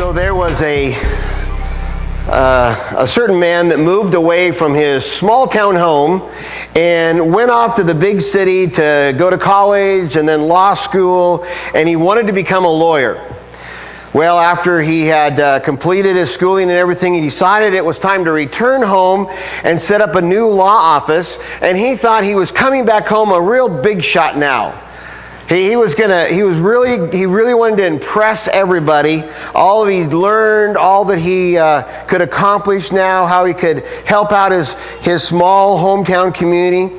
So there was a certain man that moved away from his small town home and went off to the big city to go to college and then law school, and he wanted to become a lawyer. Well, after he had completed his schooling and everything, he decided it was time to return home and set up a new law office, and he thought he was coming back home a real big shot now. He really wanted to impress everybody. All that he'd learned, all that he could accomplish now, how he could help out his small hometown community.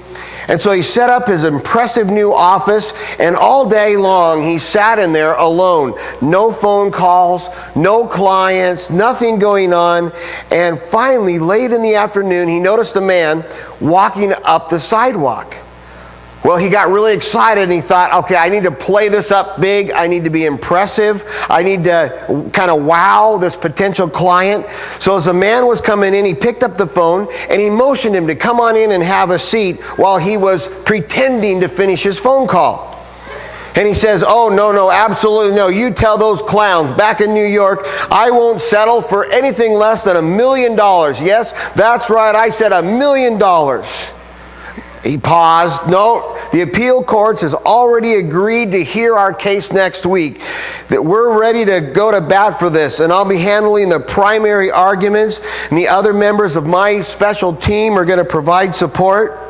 And so he set up his impressive new office, and all day long he sat in there alone. No phone calls, no clients, nothing going on. And finally, late in the afternoon, he noticed a man walking up the sidewalk. Well, he got really excited and he thought, okay, I need to play this up big. I need to be impressive. I need to kind of wow this potential client. So as the man was coming in, he picked up the phone and he motioned him to come on in and have a seat while he was pretending to finish his phone call. And he says, oh, no, absolutely no. You tell those clowns back in New York, I won't settle for anything less than $1 million. Yes, that's right. I said $1 million. He paused. No, the appeal courts has already agreed to hear our case next week. That we're ready to go to bat for this, and I'll be handling the primary arguments, and the other members of my special team are going to provide support.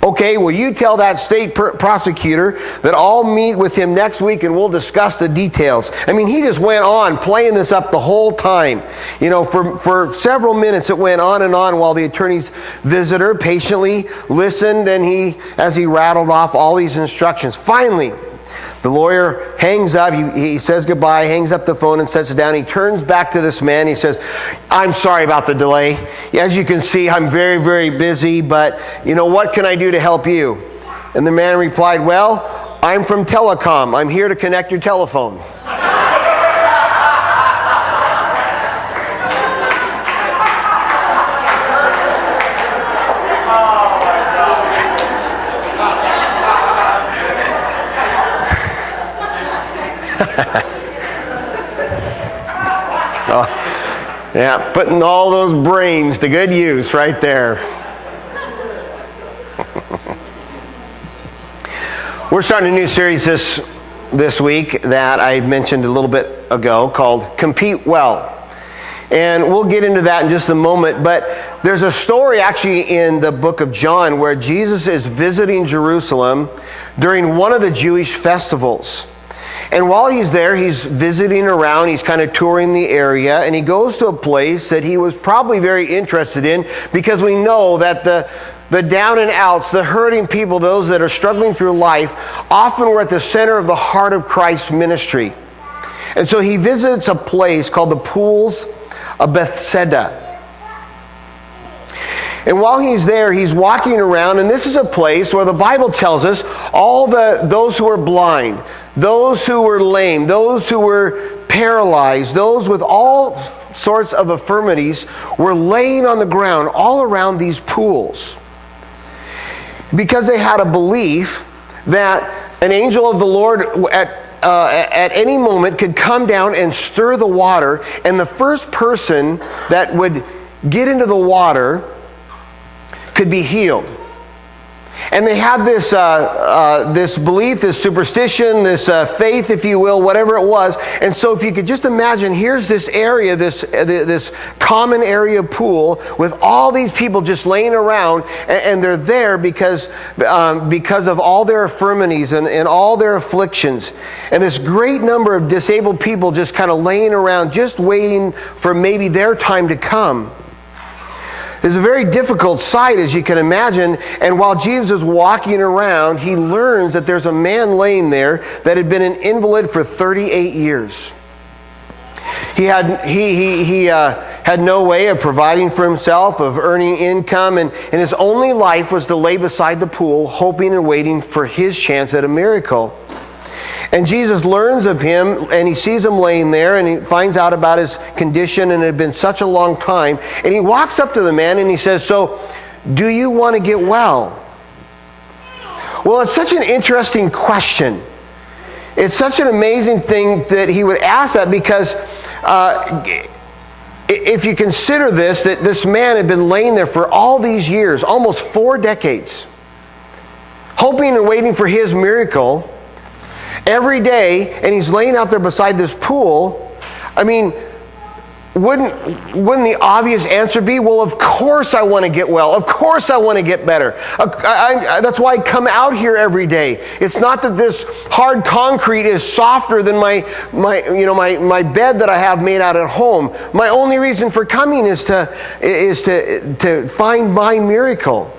Okay, well, you tell that state prosecutor that I'll meet with him next week and we'll discuss the details. I mean, he just went on playing this up the whole time. You know, for several minutes it went on and on while the attorney's visitor patiently listened, and as he rattled off all these instructions. Finally, the lawyer hangs up, he says goodbye, hangs up the phone and sets it down. He turns back to this man. He says, I'm sorry about the delay. As you can see, I'm very, very busy, but what can I do to help you? And the man replied, well, I'm from telecom. I'm here to connect your telephone. Yeah, putting all those brains to good use right there. We're starting a new series this week that I mentioned a little bit ago called Compete Well. And we'll get into that in just a moment, but there's a story actually in the book of John where Jesus is visiting Jerusalem during one of the Jewish festivals. And while he's there, he's visiting around, he's kind of touring the area, and he goes to a place that he was probably very interested in, because we know that the down and outs, the hurting people, those that are struggling through life, often were at the center of the heart of Christ's ministry. And so he visits a place called the Pools of Bethesda. And while he's there, he's walking around, and this is a place where the Bible tells us those who are blind, those who were lame, those who were paralyzed, those with all sorts of infirmities were laying on the ground all around these pools. Because they had a belief that an angel of the Lord at any moment could come down and stir the water, and the first person that would get into the water could be healed. And they had this belief, this superstition, this faith, if you will, whatever it was. And so if you could just imagine, here's this area, this common area pool with all these people just laying around, and they're there because of all their infirmities and all their afflictions. And this great number of disabled people just kind of laying around, just waiting for maybe their time to come. It's a very difficult sight, as you can imagine. And while Jesus is walking around, he learns that there's a man laying there that had been an invalid for 38 years. He had no way of providing for himself, of earning income, and his only life was to lay beside the pool, hoping and waiting for his chance at a miracle. And Jesus learns of him, and he sees him laying there, and he finds out about his condition, and it had been such a long time. And he walks up to the man and he says, so, do you want to get well? Well, it's such an interesting question. It's such an amazing thing that he would ask that, because if you consider this, that this man had been laying there for all these years, almost 4 decades, hoping and waiting for his miracle every day, and he's laying out there beside this pool. I mean, wouldn't the obvious answer be, well, of course I want to get well. Of course I want to get better. That's why I come out here every day. It's not that this hard concrete is softer than my bed that I have made out at home. My only reason for coming is to find my miracle.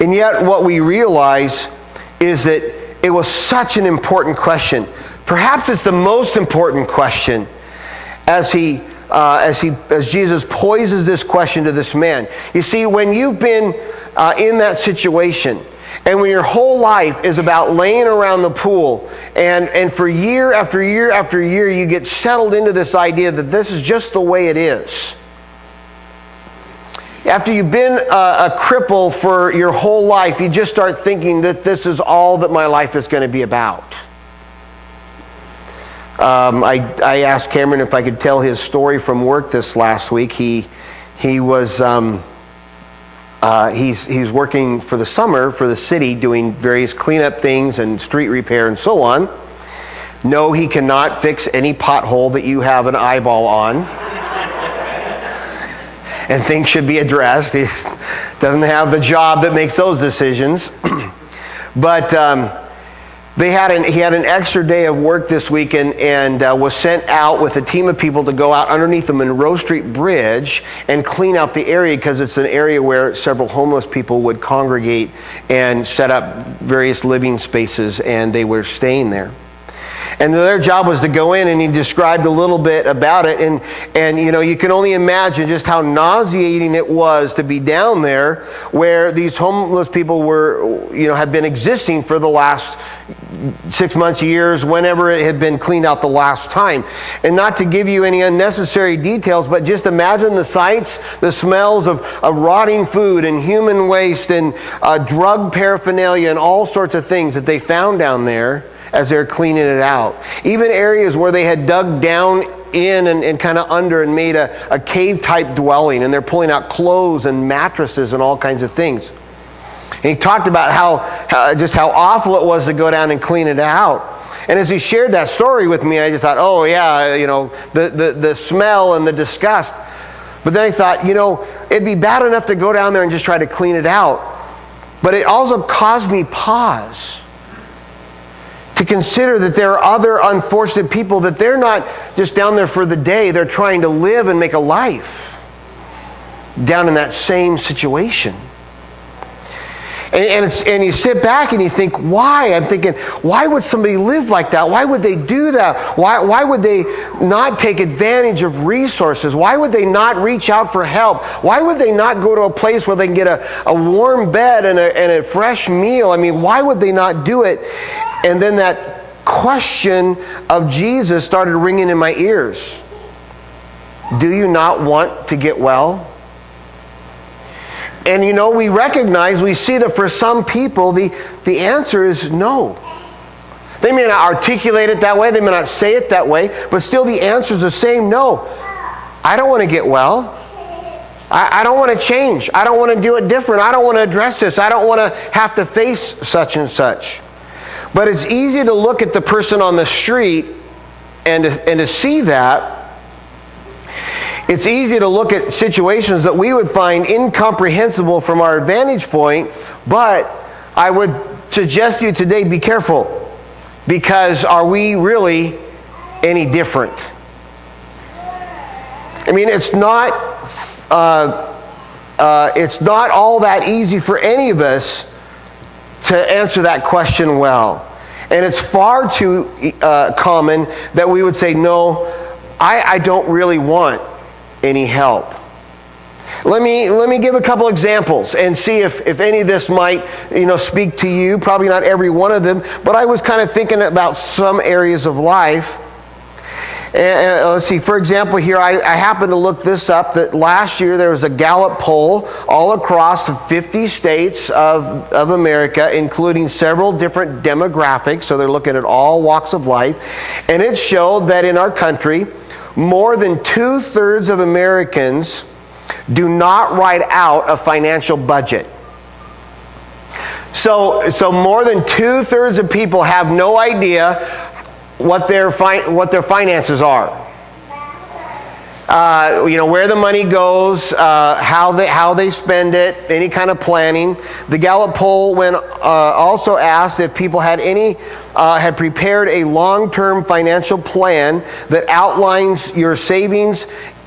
And yet what we realize is that it was such an important question. Perhaps it's the most important question as Jesus poses this question to this man. You see, when you've been in that situation, and when your whole life is about laying around the pool, and for year after year after year, you get settled into this idea that this is just the way it is. After you've been a cripple for your whole life, you just start thinking that this is all that my life is going to be about. I asked Cameron if I could tell his story from work this last week. He's working for the summer for the city, doing various cleanup things and street repair and so on. No, he cannot fix any pothole that you have an eyeball on. And things should be addressed. He doesn't have the job that makes those decisions. But he had an extra day of work this week and was sent out with a team of people to go out underneath the Monroe Street Bridge and clean out the area, because it's an area where several homeless people would congregate and set up various living spaces, and they were staying there. And their job was to go in, and he described a little bit about it. And you can only imagine just how nauseating it was to be down there where these homeless people were, have been existing for the last 6 months, years, whenever it had been cleaned out the last time. And not to give you any unnecessary details, but just imagine the sights, the smells of rotting food and human waste and drug paraphernalia and all sorts of things that they found down there as they're cleaning it out. Even areas where they had dug down in and kind of under and made a cave-type dwelling, and they're pulling out clothes and mattresses and all kinds of things. And he talked about how awful it was to go down and clean it out. And as he shared that story with me, I just thought, oh yeah, the smell and the disgust. But then I thought, it'd be bad enough to go down there and just try to clean it out. But it also caused me pause to consider that there are other unfortunate people, that they're not just down there for the day, they're trying to live and make a life down in that same situation. And you sit back and you think, why? I'm thinking, why would somebody live like that? Why would they do that? Why would they not take advantage of resources? Why would they not reach out for help? Why would they not go to a place where they can get a warm bed and a fresh meal? I mean, why would they not do it? And then that question of Jesus started ringing in my ears. Do you not want to get well? And we recognize, we see that for some people, the answer is no. They may not articulate it that way, they may not say it that way, but still the answer is the same: no. I don't want to get well. I don't want to change. I don't want to do it different. I don't want to address this. I don't want to have to face such and such. But it's easy to look at the person on the street and to see that. It's easy to look at situations that we would find incomprehensible from our vantage point, but I would suggest to you today, be careful, because are we really any different? I mean, it's not all that easy for any of us to answer that question well. And it's far too common that we would say, no, I don't really want any help. Let me give a couple examples and see if any of this might speak to you. Probably not every one of them, but I was kind of thinking about some areas of life. And let's see, for example, here I happened to look this up, that last year there was a Gallup poll all across the 50 states of America, including several different demographics, so they're looking at all walks of life, and it showed that in our country, more than 2/3 of Americans do not write out a financial budget. So more than 2/3 of people have no idea what their finances are. Where the money goes, how they spend it, any kind of planning. The Gallup poll also asked if people had prepared a long-term financial plan that outlines your savings,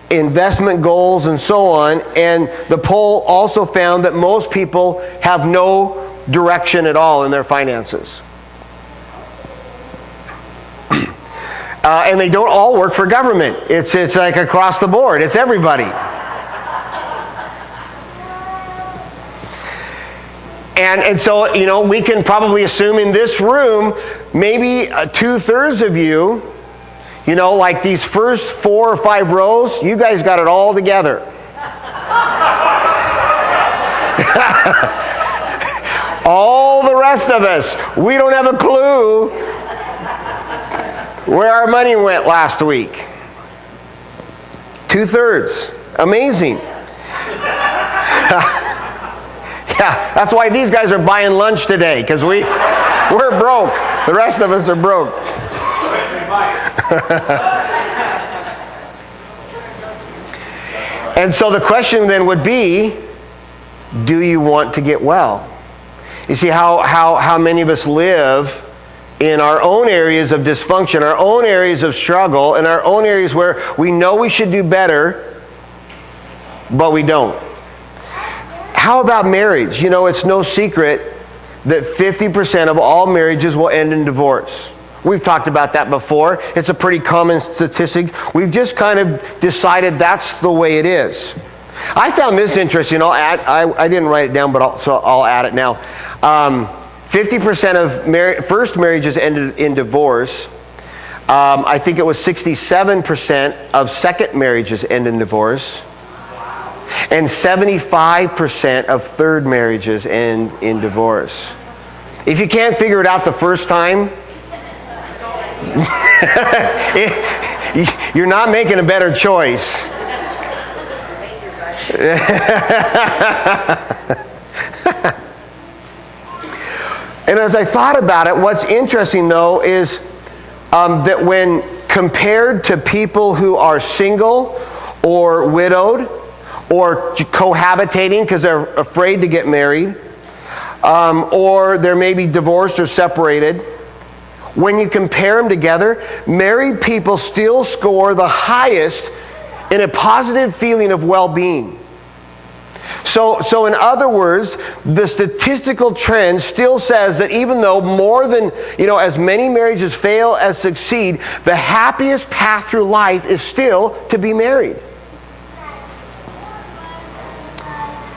investment goals, and so on. And the poll also found that most people have no direction at all in their finances. And they don't all work for government. It's like across the board. It's everybody. And so, we can probably assume in this room, maybe 2/3 of you, like these first 4 or 5 rows, you guys got it all together. All the rest of us, we don't have a clue where our money went last week. 2/3. Amazing. Yeah, that's why these guys are buying lunch today, because we're broke. The rest of us are broke. And so the question then would be, do you want to get well? You see how many of us live in our own areas of dysfunction, our own areas of struggle, and our own areas where we know we should do better, but we don't. How about marriage? It's no secret that 50% of all marriages will end in divorce. We've talked about that before. It's a pretty common statistic. We've just kind of decided that's the way it is. I found this interesting. I didn't write it down, so I'll add it now. 50% of first marriages ended in divorce. I think it was 67% of second marriages end in divorce. And 75% of third marriages end in divorce. If you can't figure it out the first time, you're not making a better choice. And as I thought about it, what's interesting though is that when compared to people who are single or widowed or cohabitating because they're afraid to get married, or they're maybe divorced or separated, when you compare them together, married people still score the highest in a positive feeling of well-being. So in other words, the statistical trend still says that even though more than, as many marriages fail as succeed, the happiest path through life is still to be married.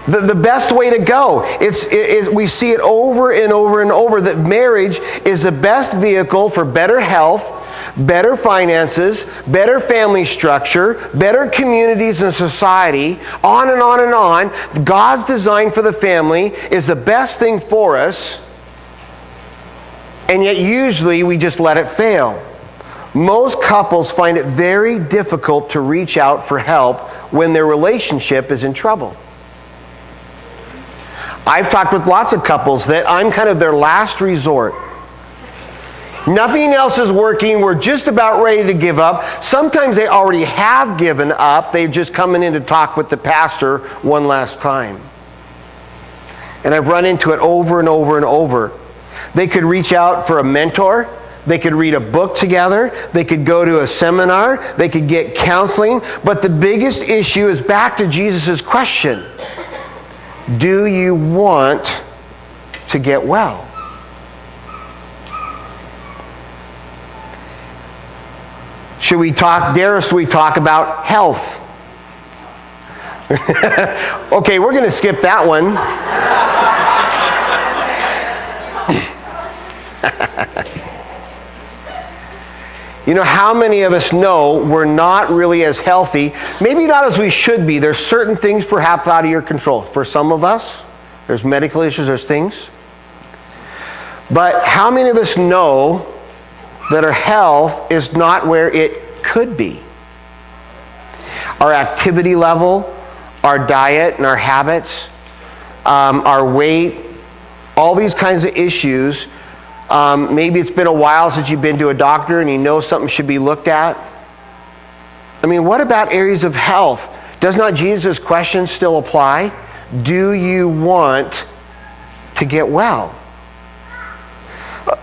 The best way to go. We see it over and over and over that marriage is the best vehicle for better health, better finances, better family structure, better communities and society, on and on and on. God's design for the family is the best thing for us, and yet usually we just let it fail. Most couples find it very difficult to reach out for help when their relationship is in trouble. I've talked with lots of couples that I'm kind of their last resort. Nothing else is working. We're just about ready to give up. Sometimes they already have given up. They're just coming in to talk with the pastor one last time. And I've run into it over and over and over. They could reach out for a mentor. They could read a book together. They could go to a seminar. They could get counseling. But the biggest issue is back to Jesus' question. Do you want to get well? Should we talk about health? Okay, we're going to skip that one. How many of us know we're not really as healthy, maybe not as we should be. There's certain things perhaps out of your control. For some of us, there's medical issues, there's things. But how many of us know that our health is not where it could be? our activity level, our diet and our habits, our weight, all these kinds of issues. Maybe it's been a while since you've been to a doctor and you know something should be looked at. I mean, what about areas of health? Does not Jesus' question still apply? Do you want to get well?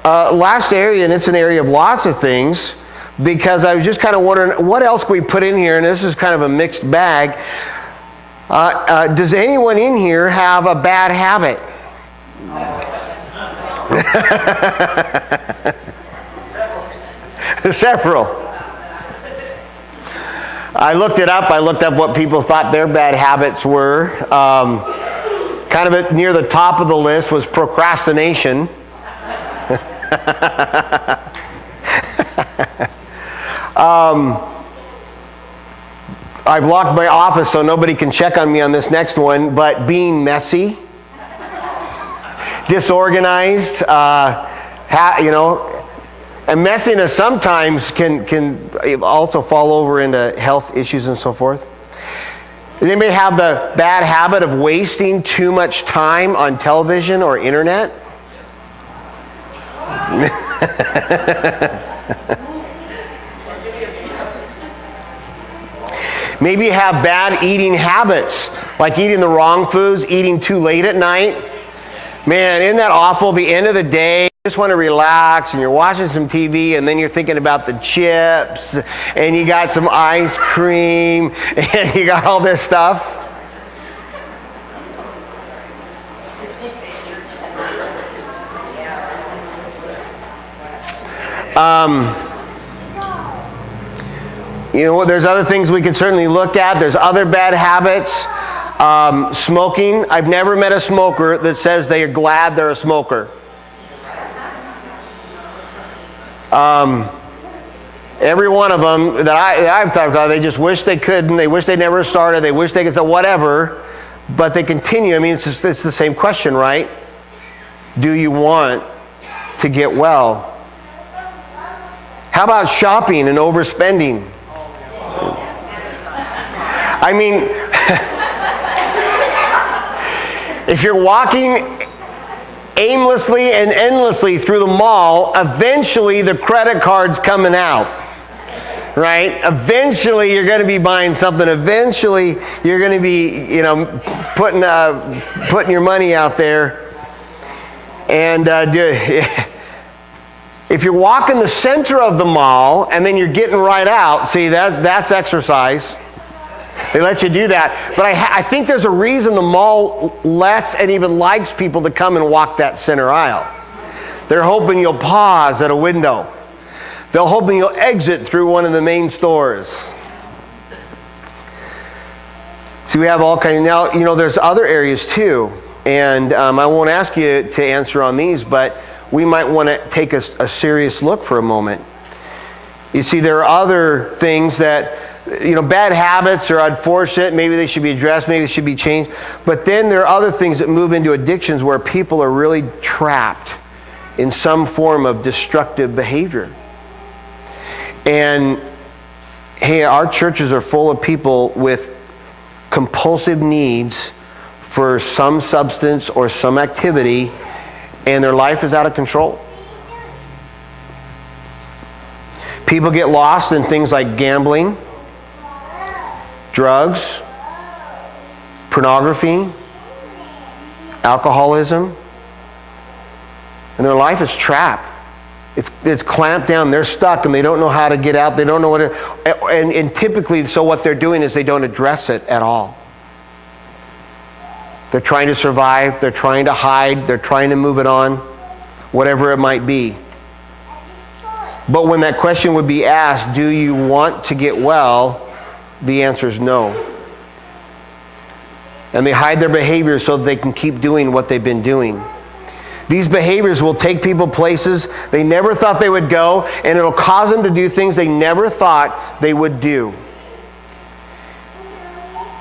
Last area, and it's an area of lots of things, because I was just kind of wondering what else can we put in here, and this is kind of a mixed bag. Does anyone in here have a bad habit? Several. I looked it up. I looked up what people thought their bad habits were. Kind of near the top of the list was procrastination. I've locked my office so nobody can check on me on this next one, but being messy, disorganized, and messiness sometimes can also fall over into health issues and so forth. Does anybody have the bad habit of wasting too much time on television or internet? Maybe you have bad eating habits, like eating the wrong foods, eating too late at night. Man, isn't that awful? The end of the day, you just want to relax and you're watching some TV and then you're thinking about the chips and you got some ice cream and you got all this stuff. There's other things we can certainly look at. There's other bad habits. Smoking. I've never met a smoker that says they are glad they're a smoker. Every one of them that I've talked about, they just wish they couldn't. They wish they never started. They wish they could say whatever, but they continue. I mean, it's the same question, right? Do you want to get well? How about shopping and overspending? I mean, if you're walking aimlessly and endlessly through the mall, eventually the credit card's coming out, right? Eventually you're going to be buying something. Eventually you're going to be, putting your money out there. And if you're walking the center of the mall and then you're getting right out, see, that's exercise. They let you do that. But I think there's a reason the mall lets and even likes people to come and walk that center aisle. They're hoping you'll pause at a window. They're hoping you'll exit through one of the main stores. See, we have all kinds. Now, there's other areas too. And I won't ask you to answer on these, but we might want to take a serious look for a moment. You see, there are other things that, bad habits are unfortunate. Maybe they should be addressed. Maybe they should be changed. But then there are other things that move into addictions where people are really trapped in some form of destructive behavior. And, hey, our churches are full of people with compulsive needs for some substance or some activity, and their life is out of control. People get lost in things like gambling, drugs, pornography, alcoholism, and their life is trapped. It's clamped down. They're stuck and they don't know how to get out. They don't know what to, and typically, so what they're doing is they don't address it at all. They're trying to survive. They're trying to hide. They're trying to move it on, whatever it might be. But when that question would be asked, do you want to get well? The answer is no. And they hide their behaviors so that they can keep doing what they've been doing. These behaviors will take people places they never thought they would go, and it'll cause them to do things they never thought they would do.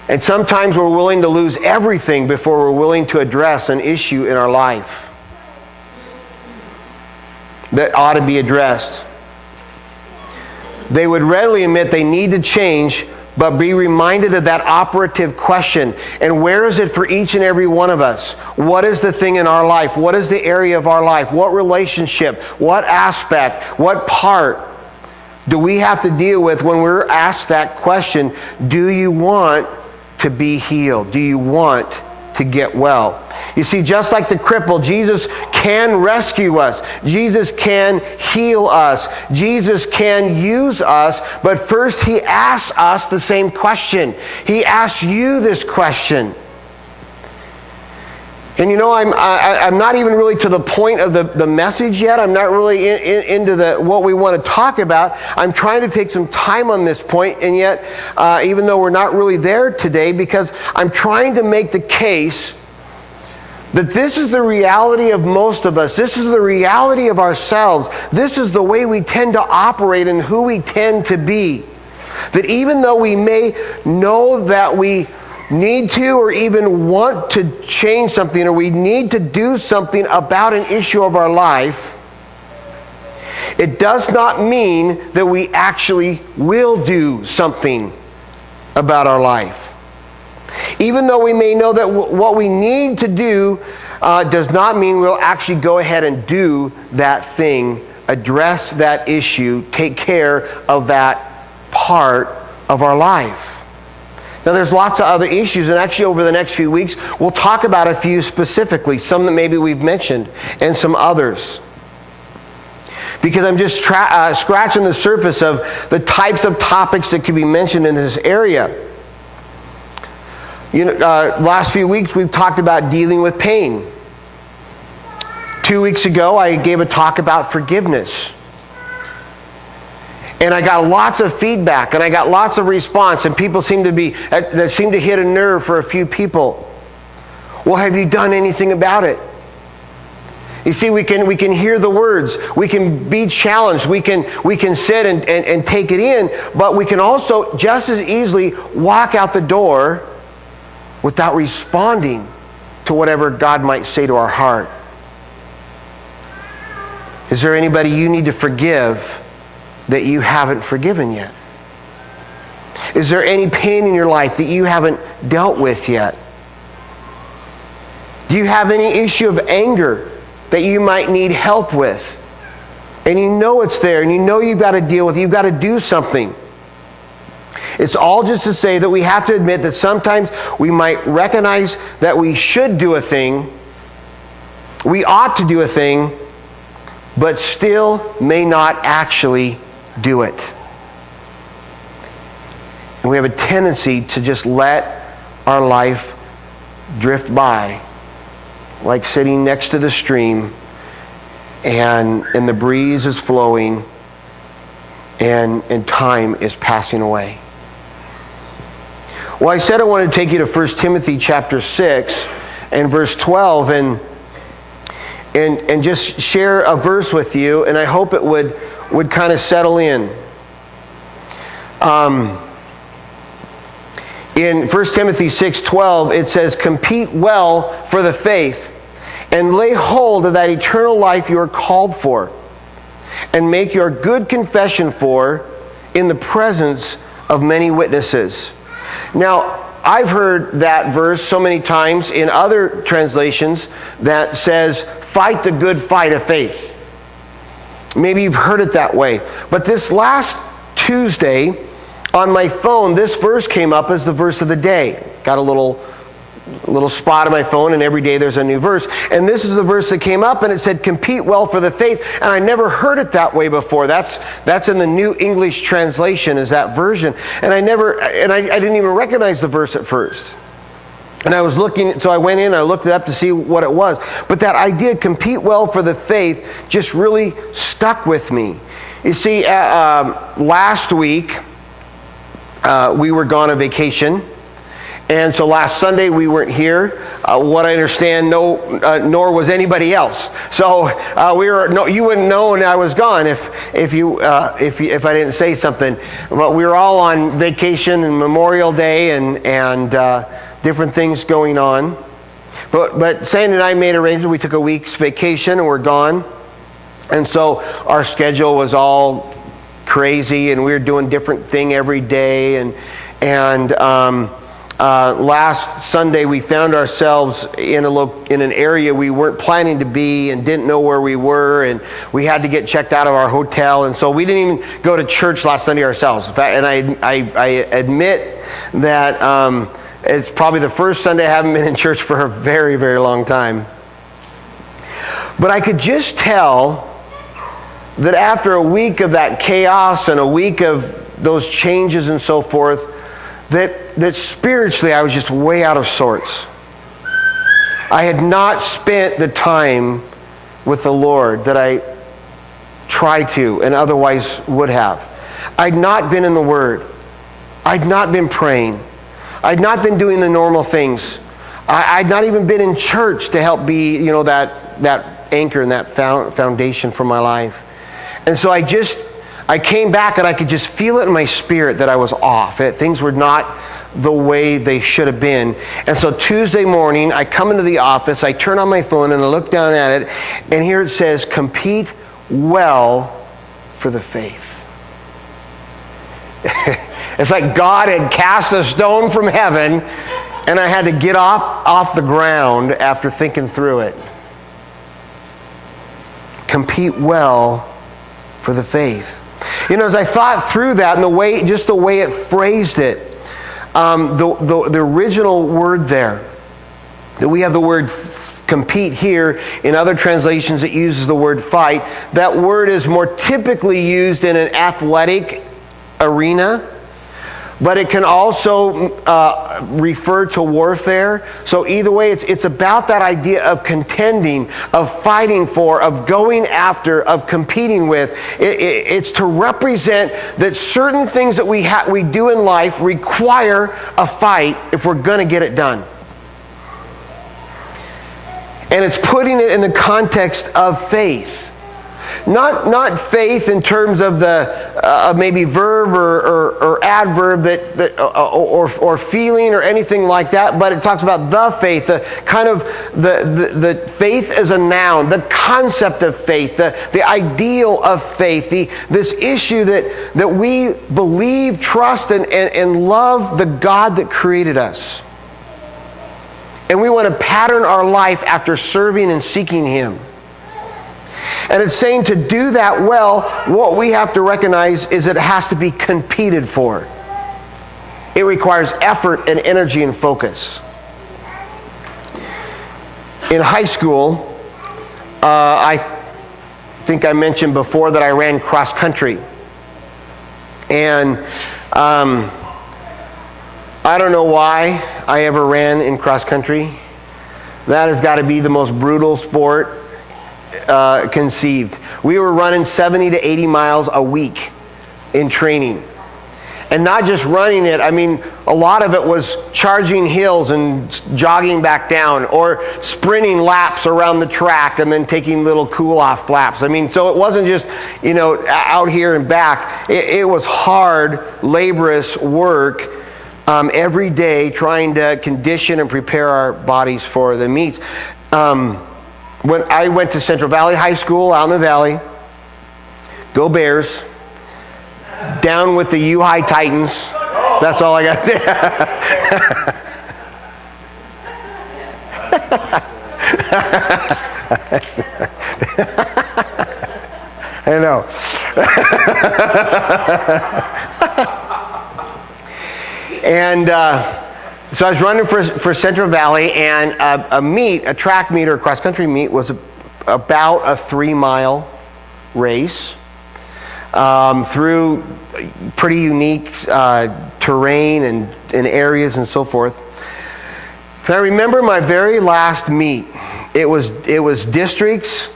And sometimes we're willing to lose everything before we're willing to address an issue in our life that ought to be addressed. They would readily admit they need to change, but be reminded of that operative question. And where is it for each and every one of us? What is the thing in our life? What is the area of our life? What relationship? What aspect? What part do we have to deal with when we're asked that question? Do you want to be healed? Do you want to get well? You see, just like the cripple, Jesus can rescue us. Jesus can heal us. Jesus can use us. But first, he asks us the same question. He asks you this question. And you know, I'm not even really to the point of the message yet. I'm not really into what we want to talk about. I'm trying to take some time on this point, and yet, even though we're not really there today, because I'm trying to make the case that this is the reality of most of us. This is the reality of ourselves. This is the way we tend to operate and who we tend to be. That even though we may know that we need to or even want to change something, or we need to do something about an issue of our life, it does not mean that we actually will do something about our life. Even though we may know that what we need to do does not mean we'll actually go ahead and do that thing, address that issue, take care of that part of our life. Now, there's lots of other issues, and actually over the next few weeks, we'll talk about a few specifically, some that maybe we've mentioned, and some others. Because I'm just scratching the surface of the types of topics that could be mentioned in this area. You know, last few weeks we've talked about dealing with pain. 2 weeks ago I gave a talk about forgiveness. And I got lots of feedback, and I got lots of response, and people that seemed to hit a nerve for a few people. Well, have you done anything about it? You see, we can hear the words, we can be challenged, we can sit and take it in, but we can also just as easily walk out the door without responding to whatever God might say to our heart. Is there anybody you need to forgive that you haven't forgiven yet? Is there any pain in your life that you haven't dealt with yet? Do you have any issue of anger that you might need help with? And you know it's there, and you know you've got to deal with it, you've got to do something. It's all just to say that we have to admit that sometimes we might recognize that we should do a thing, we ought to do a thing, but still may not actually do it. And we have a tendency to just let our life drift by, like sitting next to the stream, and the breeze is flowing, and time is passing away. Well, I said I wanted to take you to 1 Timothy chapter 6 and verse 12 and just share a verse with you, and I hope it would kind of settle in. In 1 Timothy 6:12, it says, "Compete well for the faith, and lay hold of that eternal life you are called for, and make your good confession for in the presence of many witnesses." Now, I've heard that verse so many times in other translations that says, "Fight the good fight of faith." Maybe you've heard it that way. But this last Tuesday, on my phone, this verse came up as the verse of the day. Got a little spot on my phone, and every day there's a new verse. And this is the verse that came up, and it said, "Compete well for the faith." And I never heard it that way before. That's in the New English Translation, is that version. And I didn't even recognize the verse at first. And I was looking, so I went in, I looked it up to see what it was. But that idea, compete well for the faith, just really stuck with me. You see, last week, we were gone on vacation. And so last Sunday we weren't here. What I understand, nor was anybody else. So you wouldn't know when I was gone if I didn't say something. But we were all on vacation and Memorial Day and different things going on. But Sandy and I made arrangements. We took a week's vacation and we're gone. And so our schedule was all crazy, and we were doing different thing every day, And last Sunday we found ourselves in an area we weren't planning to be and didn't know where we were, and we had to get checked out of our hotel, and so we didn't even go to church last Sunday ourselves. In fact, and I admit that it's probably the first Sunday I haven't been in church for a very, very long time. But I could just tell that after a week of that chaos and a week of those changes and so forth, that spiritually I was just way out of sorts. I had not spent the time with the Lord that I tried to and otherwise would have. I'd not been in the Word. I'd not been praying. I'd not been doing the normal things. I'd not even been in church to help be, that anchor and that foundation for my life. And so I came back and I could just feel it in my spirit that I was off. Things were not the way they should have been. And so Tuesday morning, I come into the office, I turn on my phone and I look down at it, and here it says, compete well for the faith. It's like God had cast a stone from heaven, and I had to get off the ground after thinking through it. Compete well for the faith. As I thought through that and the way it phrased it, the original word there, that we have the word compete here, in other translations it uses the word fight. That word is more typically used in an athletic arena, but it can also refer to warfare. So either way, it's about that idea of contending, of fighting for, of going after, of competing with. It's to represent that certain things that we do in life require a fight if we're going to get it done. And it's putting it in the context of faith. Not faith in terms of the maybe verb or adverb or feeling or anything like that, but it talks about the faith, the kind of the faith as a noun, the concept of faith, the ideal of faith, this issue that we believe, trust, and love the God that created us. And we want to pattern our life after serving and seeking Him. And it's saying to do that well, what we have to recognize is it has to be competed for. It requires effort and energy and focus. In high school, I think I mentioned before that I ran cross country. And I don't know why I ever ran in cross country. That has got to be the most brutal sport conceived. We were running 70 to 80 miles a week in training. And not just running it, a lot of it was charging hills and jogging back down, or sprinting laps around the track and then taking little cool-off laps. So it wasn't just, out here and back. It was hard, laborious work every day trying to condition and prepare our bodies for the meets. When I went to Central Valley High School out in the valley, go Bears, down with the U-High Titans. That's all I got to I know. And so I was running for Central Valley, and a track meet or a cross-country meet was about a 3-mile race through pretty unique terrain and areas and so forth. And I remember my very last meet. It was district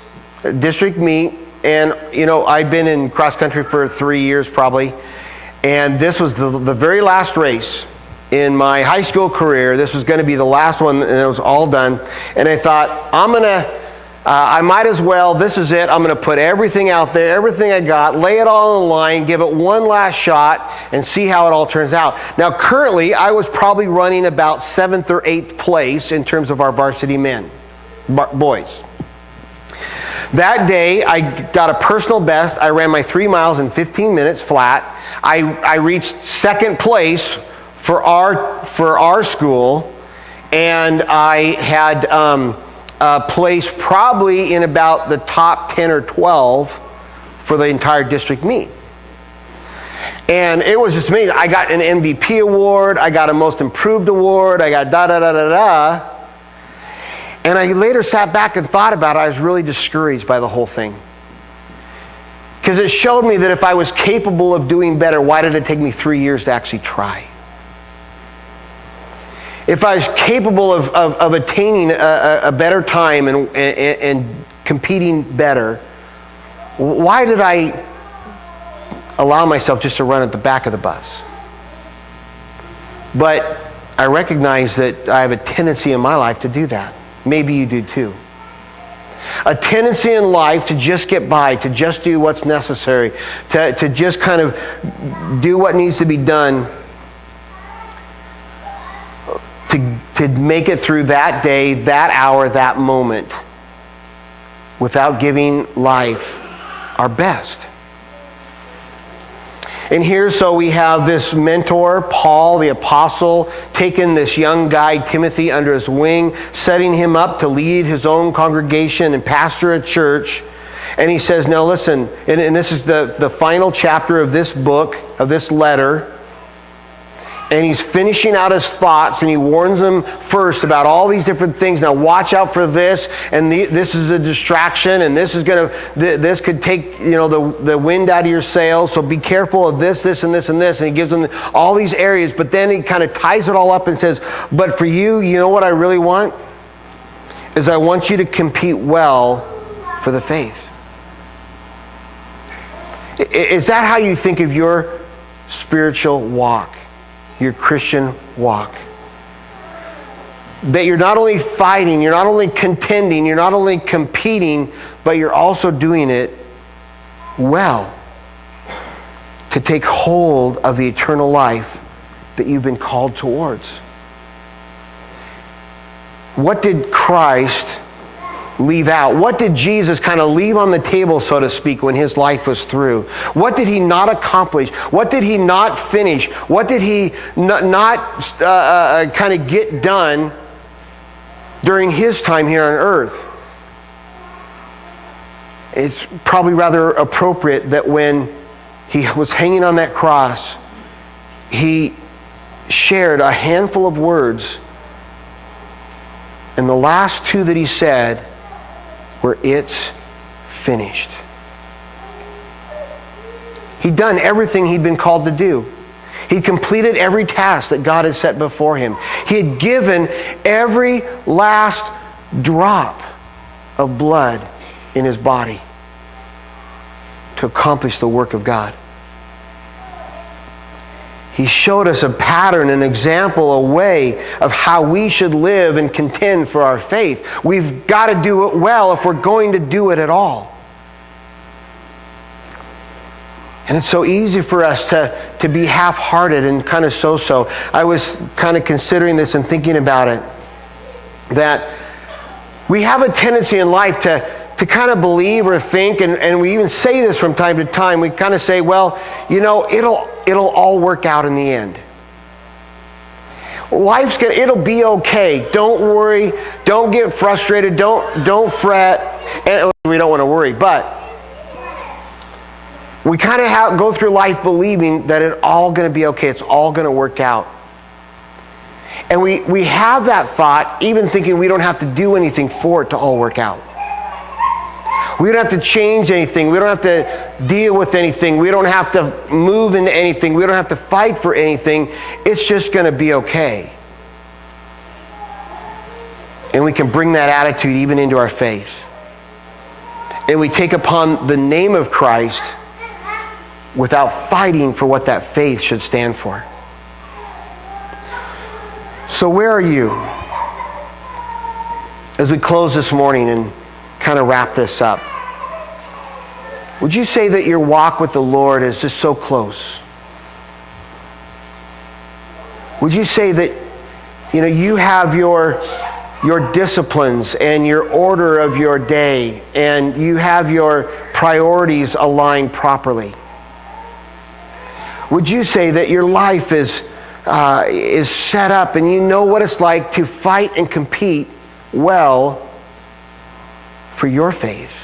meet, and I'd been in cross-country for 3 years probably, and this was the very last race in my high school career. This was going to be the last one, and it was all done. And I thought, I might as well, this is it. I'm going to put everything out there, everything I got, lay it all on the line, give it one last shot, and see how it all turns out. Now, currently, I was probably running about 7th or 8th place in terms of our varsity boys. That day, I got a personal best. I ran my 3 miles in 15 minutes flat. I reached second place for our school, and I had placed probably in about the top 10 or 12 for the entire district meet. And it was just amazing. I got an MVP award, I got a Most Improved award, I got da-da-da-da-da. And I later sat back and thought about it. I was really discouraged by the whole thing. Because it showed me that if I was capable of doing better, why did it take me 3 years to actually try? If I was capable of attaining a better time and competing better, why did I allow myself just to run at the back of the bus? But I recognize that I have a tendency in my life to do that. Maybe you do too. A tendency in life to just get by, to just do what's necessary, to just kind of do what needs to be done to make it through that day, that hour, that moment, without giving life our best. And here, so we have this mentor, Paul, the apostle, taking this young guy, Timothy, under his wing, setting him up to lead his own congregation and pastor a church. And he says, now listen, and this is the final chapter of this book, of this letter. And he's finishing out his thoughts, and he warns them first about all these different things. Now watch out for this, and this is a distraction, and this could take the wind out of your sails. So be careful of this, this, and this, and this. And he gives them all these areas, but then he kind of ties it all up and says, "But for you, you know what I really want? Is I want you to compete well for the faith." Is that how you think of your spiritual walk? Your Christian walk? That you're not only fighting, you're not only contending, you're not only competing, but you're also doing it well to take hold of the eternal life that you've been called towards. What did Christ leave out? What did Jesus kind of leave on the table, so to speak, when his life was through? What did he not accomplish? What did he not finish? What did he not kind of get done during his time here on earth? It's probably rather appropriate that when he was hanging on that cross, he shared a handful of words, and the last two that he said were, "It's finished." He'd done everything he'd been called to do. He'd completed every task that God had set before him. He had given every last drop of blood in his body to accomplish the work of God. He showed us a pattern, an example, a way of how we should live and contend for our faith. We've got to do it well if we're going to do it at all. And it's so easy for us to be half-hearted and kind of so-so. I was kind of considering this and thinking about it, that we have a tendency in life to kind of believe or think, and we even say this from time to time, we kind of say, well, it'll all work out in the end. It'll be okay. Don't worry. Don't get frustrated. Don't fret. And we don't want to worry, but we kind of go through life believing that it's all going to be okay. It's all going to work out. And we have that thought, even thinking we don't have to do anything for it to all work out. We don't have to change anything. We don't have to deal with anything. We don't have to move into anything. We don't have to fight for anything. It's just going to be okay. And we can bring that attitude even into our faith. And we take upon the name of Christ without fighting for what that faith should stand for. So where are you? As we close this morning and kind of wrap this up, would you say that your walk with the Lord is just so close? Would you say that you have your disciplines and your order of your day, and you have your priorities aligned properly? Would you say that your life is is set up, and you know what it's like to fight and compete well for your faith?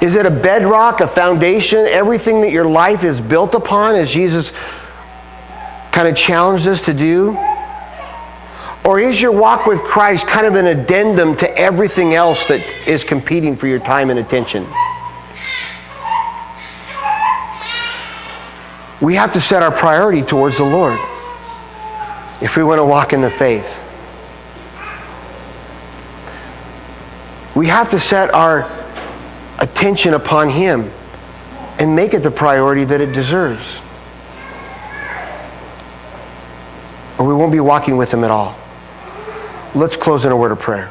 Is it a bedrock, a foundation, everything that your life is built upon, as Jesus kind of challenged us to do? Or is your walk with Christ kind of an addendum to everything else that is competing for your time and attention? We have to set our priority towards the Lord if we want to walk in the faith. We have to set our attention upon Him and make it the priority that it deserves, or we won't be walking with Him at all. Let's close in a word of prayer.